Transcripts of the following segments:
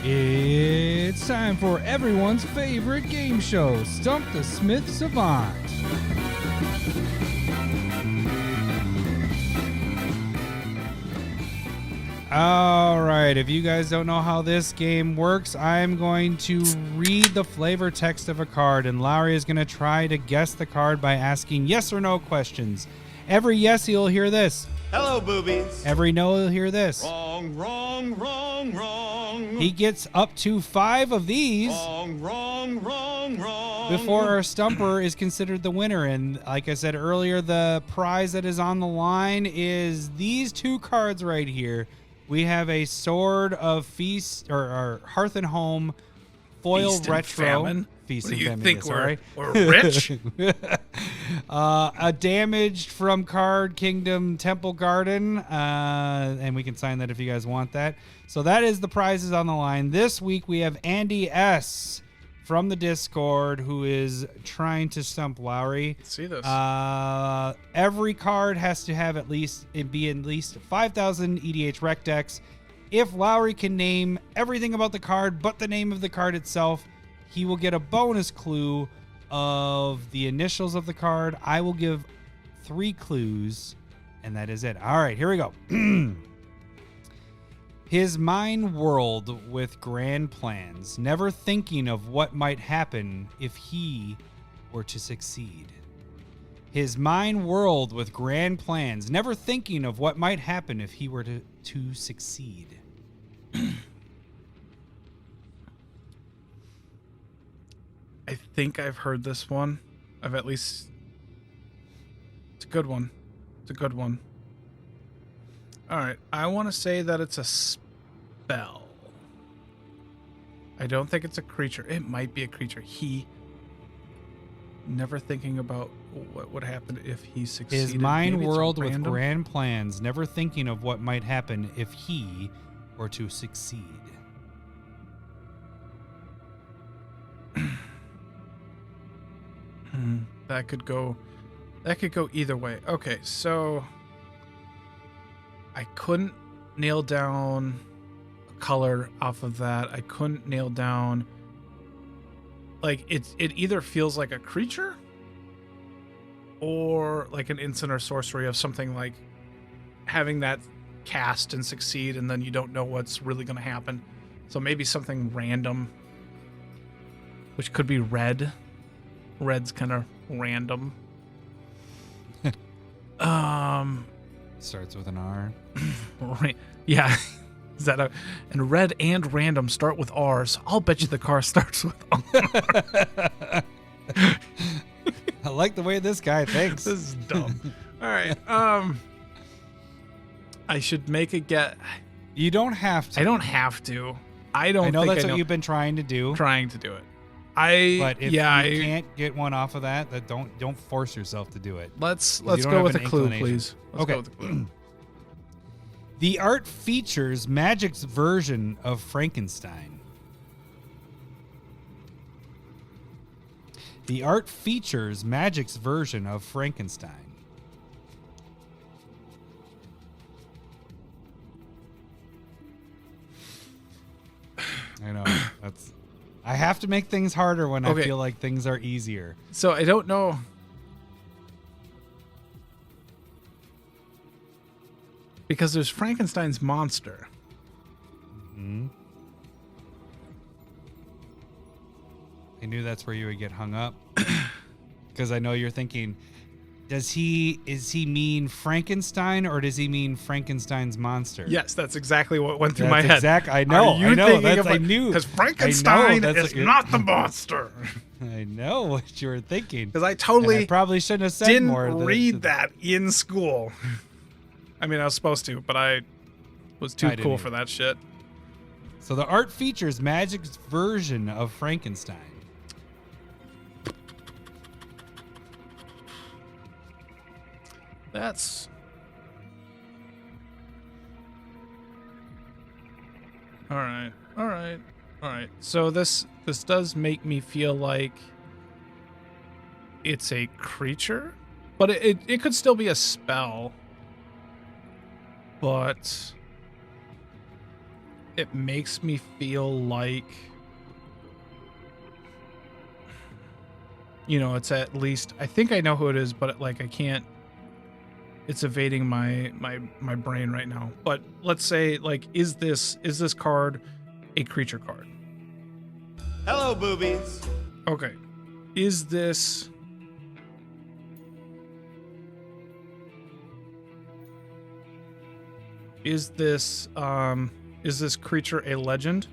It's time for everyone's favorite game show, Stump the Smith Savant. All right, if you guys don't know how this game works, I'm going to read the flavor text of a card, and Lowery is going to try to guess the card by asking yes or no questions. Every yes, he'll hear this. Hello, boobies. Every no, he'll hear this. Wrong, wrong, wrong, wrong. He gets up to 5 of these. Wrong, wrong, wrong, wrong. Before our Stumper is considered the winner. And like I said earlier, the prize that is on the line is these 2 cards right here. We have a Sword of Feast or Hearth and Home foil Feast retro. and Famine? Feast What and do you Famine, think yes, we're, sorry. we're rich? A damaged from Card Kingdom Temple Garden, and we can sign that if you guys want that. So that is the prizes on the line. This week we have Andy S. from the Discord who is trying to stump Lowery. Let's see this. Every card has to have at least 5,000 EDH rec decks. If Lowery can name everything about the card but the name of the card itself, he will get a bonus clue of the initials of the card. I will give 3 clues, and that is it. All right, here we go. His mind whirled with grand plans, never thinking of what might happen if he were to succeed. His mind whirled with grand plans, never thinking of what might happen if he were to succeed. I think I've heard this one. I've at least... It's a good one. It's a good one. Alright, I want to say that it's a spell. I don't think it's a creature. It might be a creature. He... Never thinking about what would happen if he succeeded. His mind Maybe it's whirled with random? grand plans, never thinking of what might happen if he were to succeed. That could go either way. Okay, so I couldn't nail down a color off of that. I couldn't nail down, like, it either feels like a creature or like an instant or sorcery of something like having that cast and succeed and then you don't know what's really going to happen. So maybe something random, which could be red. Red's kind of random. Starts with an R. Right. Yeah. Is that a... And red and random start with R's. I'll bet you the car starts with R. I like the way this guy thinks. This is dumb. All right. I should make a get. You don't have to. I don't have to. I know think that's what you've been trying to do. Trying to do it. But if you can't get one off of that, don't force yourself to do it. Let's don't go have with a an clue, inclination. please. Let's Okay. go with a clue. The art features Magic's version of Frankenstein. The art features Magic's version of Frankenstein. I know. I have to make things harder when I feel like things are easier. So I don't know. Because there's Frankenstein's monster. Mm-hmm. I knew that's where you would get hung up. Because I know you're thinking, is he mean Frankenstein or does he mean Frankenstein's monster? Yes, that's exactly what went through my head. I know. I know. I knew. Because Frankenstein I know, is not the monster. I know what you were thinking. Because I totally probably shouldn't have said more. Didn't read that in school. I mean, I was supposed to, but I was too cool for that shit. So the art features Magic's version of Frankenstein. That's... All right. So this does make me feel like it's a creature, but it could still be a spell. But it makes me feel like, you know, it's at least, I think I know who it is, but like I can't, it's evading my brain right now. But let's say, like, is this card a creature card? Hello, boobies. Okay. Is this creature a legend?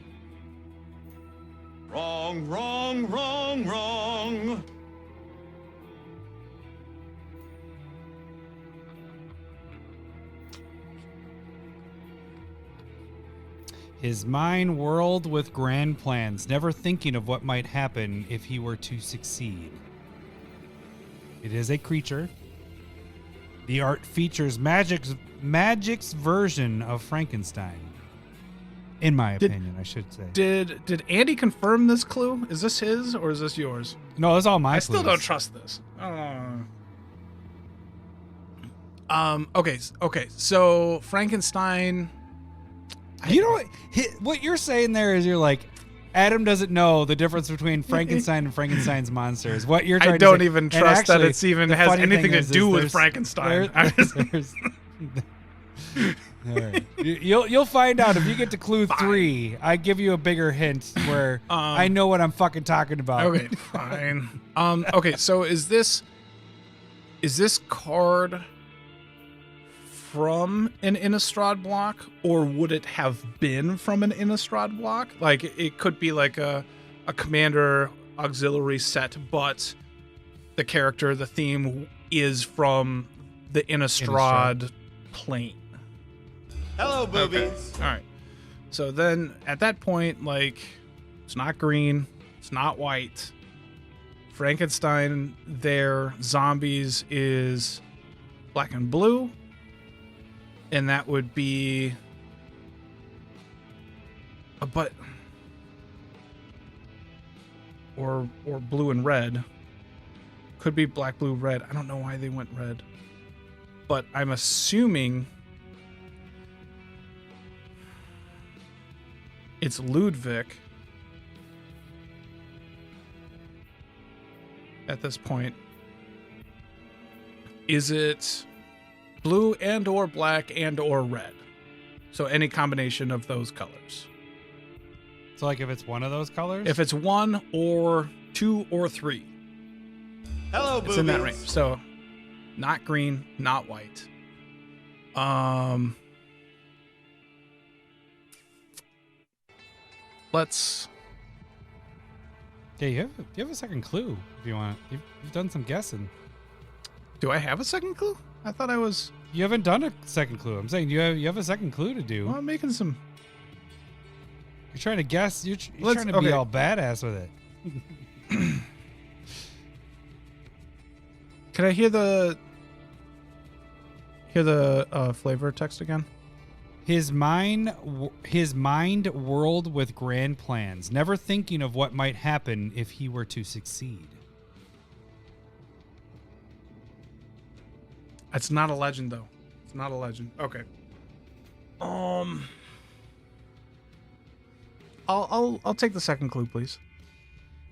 Wrong, wrong, wrong, wrong. His mind whirled with grand plans, never thinking of what might happen if he were to succeed. It is a creature. The art features magic's version of Frankenstein. In my opinion, I should say. Did Andy confirm this clue? Is this his or is this yours? No, it's all my I still clues. don't trust this. Okay. So Frankenstein. You know what you're saying there is you're like, Adam doesn't know the difference between Frankenstein and Frankenstein's monsters. What you're trying I don't to say. even And trust actually, that it's even the has funny anything thing to is do with there's- Frankenstein. there's- all right. You'll find out if you get to clue 3. I give you a bigger hint where I know what I'm fucking talking about. Okay, fine. Okay, so is this card from an Innistrad block, or would it have been from an Innistrad block? Like, it could be like a commander auxiliary set, but the character, the theme is from the Innistrad plane. Hello, boobies. Okay. All right. So then at that point, like, it's not green, it's not white. Frankenstein, their zombies is black and blue. And that would be but or blue and red. Could be black, blue, red. I don't know why they went red. But I'm assuming it's Ludwig at this point. Is it blue and or black and or red? So any combination of those colors. So like if it's one of those colors? If it's 1 or 2 or 3. Hello, boobies. It's in that range. So not green, not white. Let's. Yeah, you have a second clue if you want. You've done some guessing. Do I have a second clue? I thought I was. You haven't done a second clue. I'm saying you have a second clue to do. Well, I'm making some. You're trying to guess. You're trying to be all badass with it. Can I hear the flavor text again? His mind whirled with grand plans, never thinking of what might happen if he were to succeed. It's not a legend, though. It's not a legend. Okay. I'll take the second clue, please.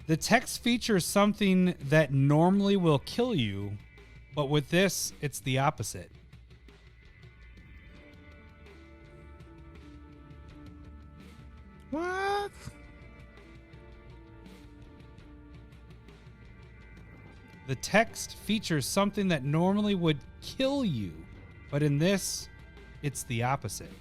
The text features something that normally will kill you, but with this, it's the opposite. What? The text features something that normally would kill you, but in this, it's the opposite.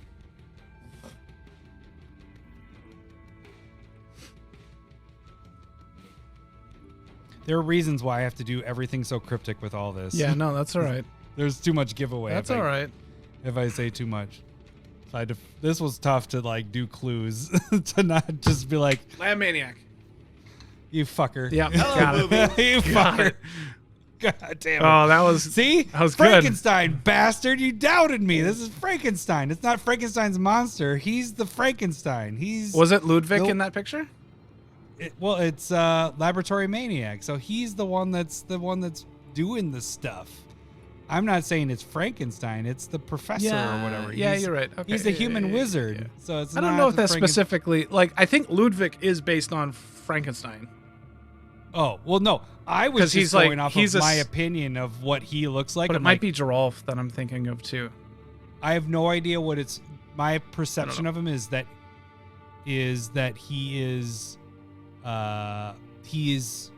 There are reasons why I have to do everything so cryptic with all this. Yeah, no, that's all right. There's too much giveaway. That's all right. If I say too much. So this was tough to like do clues to not just be like, Lab Maniac. you fucker. Yeah, Hello, got it. boobies. You Got fucker. it. God damn it. Oh, that was. See? That was good. Frankenstein, bastard. You doubted me. This is Frankenstein. It's not Frankenstein's monster. He's the Frankenstein. Was it Ludwig Nope. in that picture? It's Laboratory Maniac. So he's the one that's doing the stuff. I'm not saying it's Frankenstein. It's the professor or whatever. Yeah, you're right. Okay. He's a yeah, human yeah, wizard. yeah. So it's I don't not know if the that's specifically like. I think Ludwig is based on Frankenstein. Oh well, no. I was 'Cause just he's going like- off he's of a my s- opinion of what he looks like. But it I'm might like, be Geralf that I'm thinking of too. I have no idea what it's. My perception of him is that he is. He is.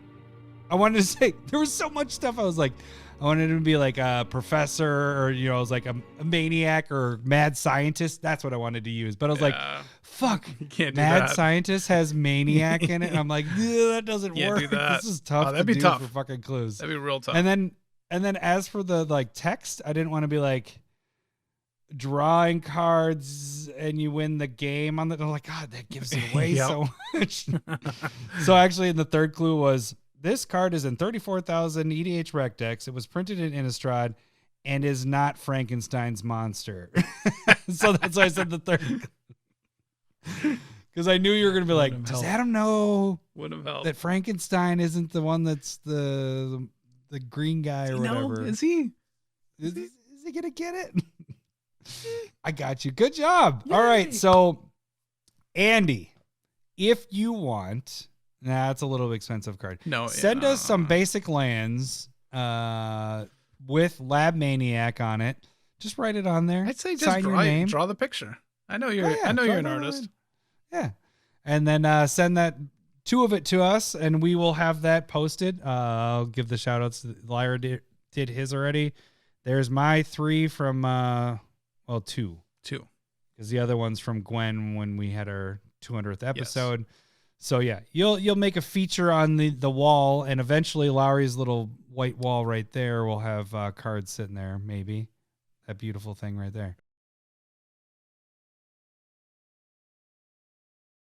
I wanted to say there was so much stuff. I was like, I wanted him to be like a professor, or I was like a maniac or mad scientist. That's what I wanted to use. But I was like, fuck, You can't do mad that. scientist has maniac in it. And I'm like, that doesn't Can't work. do that. This is tough. Oh, that'd to be do tough. for fucking clues. That'd be real tough. And then as for the like text, I didn't want to be like drawing cards and you win the game on the. I'm like, God, that gives it away Yep. so much. So actually, the third clue was this card is in 34,000 EDH rec decks. It was printed in Innistrad and is not Frankenstein's monster. So that's why I said the third. Because I knew you were going to be like, Wouldn't have does helped. Adam know Wouldn't have helped. that Frankenstein isn't the one that's the green guy or No, whatever? is he? Is he gonna get it? I got you. Good job. All right. So, Andy, if you want, it's a little expensive card. No. Send us some basic lands with Lab Maniac on it. Just write it on there. I'd say just sign your name. draw the picture. I know you're. Oh, yeah, I know draw you're an it on the artist. line. Yeah, and then send that two of it to us, and we will have that posted. I'll give the shout outs. Lyra did his already. There's my 3 from 2. Two. Because the other one's from Gwen when we had our 200th episode. Yes. So yeah, you'll make a feature on the wall, and eventually Lowry's little white wall right there will have cards sitting there. Maybe that beautiful thing right there.